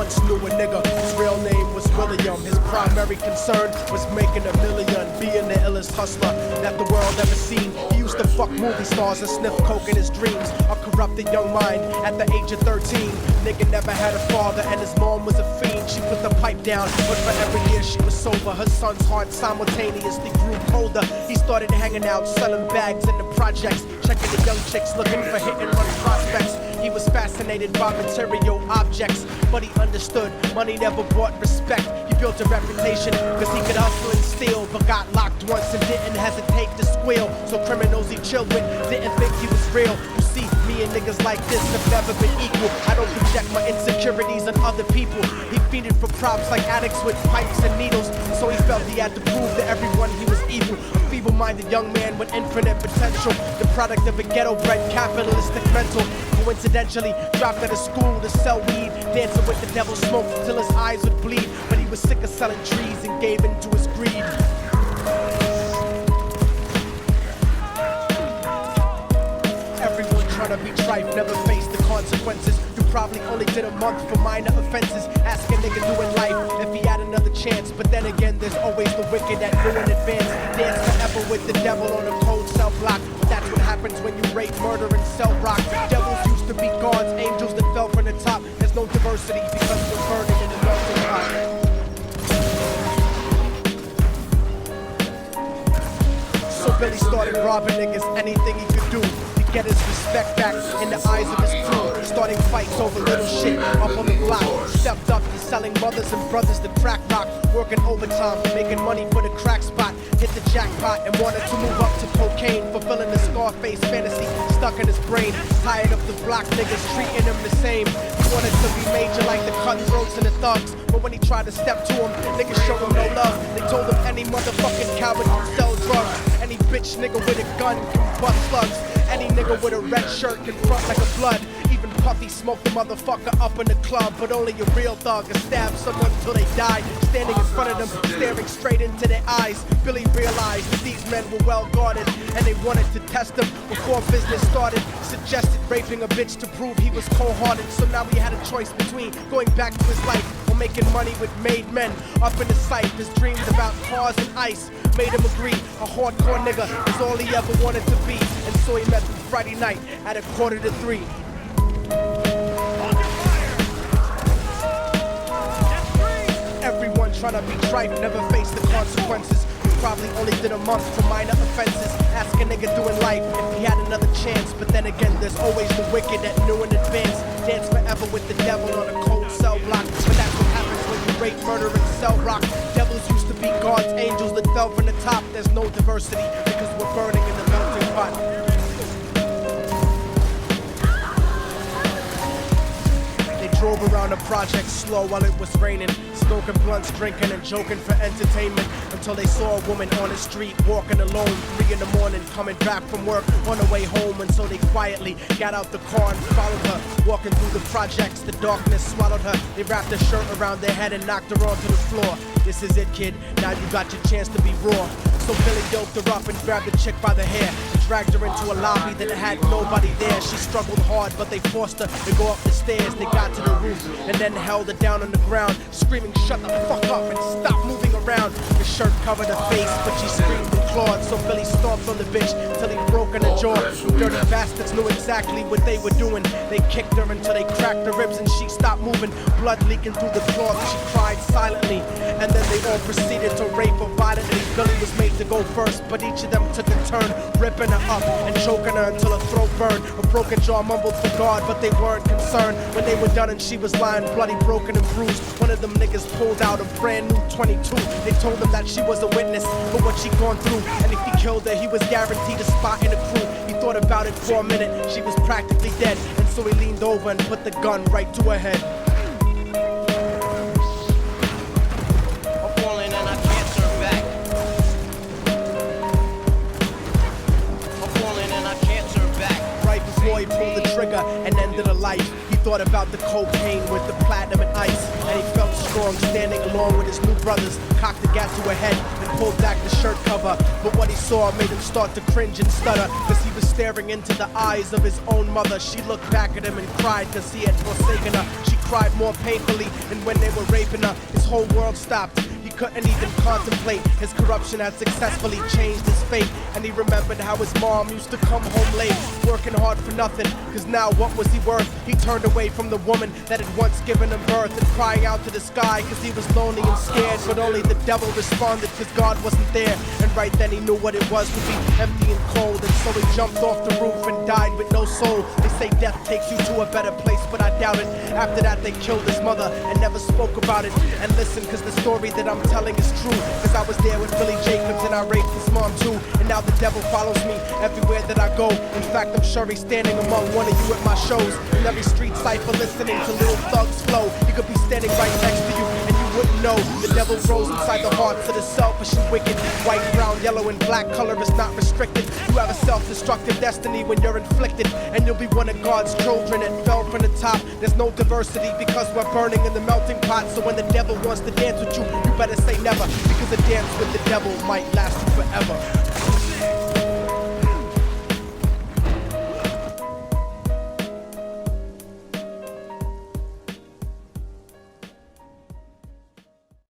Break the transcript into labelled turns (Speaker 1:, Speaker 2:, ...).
Speaker 1: once knew a nigga whose real name was William. His primary concern was making $1 million, being the illest hustler that the world ever seen. He used to fuck movie stars and sniff coke in his dreams. A corrupted young mind at the age of 13. Nigga never had a father and his mom was a fiend. She put the pipe down, but for every year she was sober, her son's heart simultaneously grew colder. He started hanging out, selling bags in the projects, checking the young chicks looking for hit and run prospects. He was fascinated by material objects, but he understood money never brought respect. He built a reputation cause he could hustle and steal, but got locked once and didn't hesitate to squeal. So criminals he chilled with didn't think he was real. You see, me and niggas like this have never been equal. I don't project my insecurities on other people. He feeded for props like addicts with pipes and needles, so he felt he had to prove to everyone he was evil. A feeble-minded young man with infinite potential, the product of a ghetto-bred capitalistic mental. Coincidentally, dropped out of school to sell weed, dancing with the devil smoke till his eyes would bleed. But he was sick of selling trees and gave in to his greed. Everyone trying to be trife never faced the consequences. You probably only did a month for minor offenses. Ask a nigga doing life if he had another chance. But then again, there's always the wicked that knew in advance. Dance forever with the devil on a cold cell block. That's what happens when you rape, murder, and sell rock. Devils used to be gods, angels that fell from the top. There's no diversity because we're burning in the melting pot. So Billy started robbing niggas, anything he could do to get his respect back in the eyes of his crew. Starting fights over little shit up on the block. Stepped up to selling mothers and brothers the crack rock. Working overtime, making money for the crack spot. Hit the jackpot and wanted to move up to cocaine, fulfilling the Scarface fantasy stuck in his brain. Tired of the block niggas treating him the same. He wanted to be major like the cutthroats and the thugs, but when he tried to step to him, niggas showed him no love. They told him any motherfucking coward can sell drugs. Any bitch nigga with a gun can bust slugs. Any nigga with a red shirt can front like a blood. Even Puffy smoked the motherfucker up in the club, but only a real thug can stab someone till they die. Standing in front of them, staring straight into their eyes, Billy realized that these men were well guarded, and they wanted to test him before business started. Suggested raping a bitch to prove he was cold-hearted. So now he had a choice between going back to his life or making money with made men. Up in the sight, his dreams about cars and ice made him agree a hardcore nigga is all he ever wanted to be. And so he met them Friday night at 2:45. Everyone trying to be tripe never faced the consequences. You probably only did a month for minor offenses. Ask a nigga doing life if he had another chance. But then again, there's always the wicked that knew in advance. Dance forever with the devil on a cold cell block. But that's what happens when you rape, murder, and sell rock. Devils used to be gods, angels that fell from the top. There's no diversity because we're burning in the melting pot. Drove around the project slow while it was raining, smoking blunts, drinking and joking for entertainment, until they saw a woman on the street walking alone, 3 in the morning, coming back from work on her way home. And so they quietly got out the car and followed her. Walking through the projects, the darkness swallowed her. They wrapped her shirt around their head and knocked her onto the floor. This is it, kid, now you got your chance to be raw. So Billy doped her up and grabbed the chick by the hair and dragged her into a lobby that had nobody there. She struggled hard, but they forced her to go up the stairs. They got to the roof and then held her down on the ground, screaming, "Shut the fuck up and stop moving around." The shirt covered her face, but she screamed and clawed. So Billy stomped on the bitch till he broke in her jaw. Dirty bastards knew exactly what they were doing. They kicked her until they cracked her ribs and she stopped moving, blood leaking through the cloth. She cried silently, and then they all proceeded to rape her violently. Billy was made to go first, but each of them took a turn, ripping her up and choking her until her throat burned. Her broken jaw mumbled for God, but they weren't concerned. When they were done and she was lying bloody, broken and bruised, one of them niggas pulled out a brand new 22. They told him that she was a witness for what she'd gone through, and if he killed her, he was guaranteed a spot in the crew. He thought about it for a minute, she was practically dead, and so he leaned over and put the gun right to her head. He pulled the trigger and ended her life. He thought about the cocaine with the platinum and ice, and he felt strong standing along with his new brothers. Cocked the gat to her head, the pulled back the shirt cover, but what he saw made him start to cringe and stutter, cause he was staring into the eyes of his own mother. She looked back at him and cried cause he had forsaken her. She cried more painfully, and when they were raping her, his whole world stopped. He couldn't even contemplate. His corruption had successfully changed his fate, and he remembered how his mom used to come home late, working hard for nothing, cause now what was he worth? He turned away from the woman that had once given him birth, and crying out to the sky cause he was lonely and scared, but only the devil responded cause God wasn't there. And right then he knew what it was to be empty and cold, and so he jumped off the roof and died with no soul. They say death takes you to a better place, but I doubt it. After that they killed his mother and never spoke about it. And listen, cause the story that I'm telling is true, cause I was there with Billy Jacobs and I raped his mom too. And now the devil follows me everywhere that I go. In fact, I'm sure he's standing among one of you at my shows. In every street cipher listening to Lil Thug's flow. He could be standing right next to you and you wouldn't know. The devil grows inside the hearts of the selfish and wicked. White, brown, yellow, and black color is not restricted. You have a self-destructive destiny when you're inflicted, and you'll be one of God's children that fell from the top. There's no diversity because we're burning in the melting pot. So when the devil wants to dance with you, you better say never, because a dance with the devil might last you forever.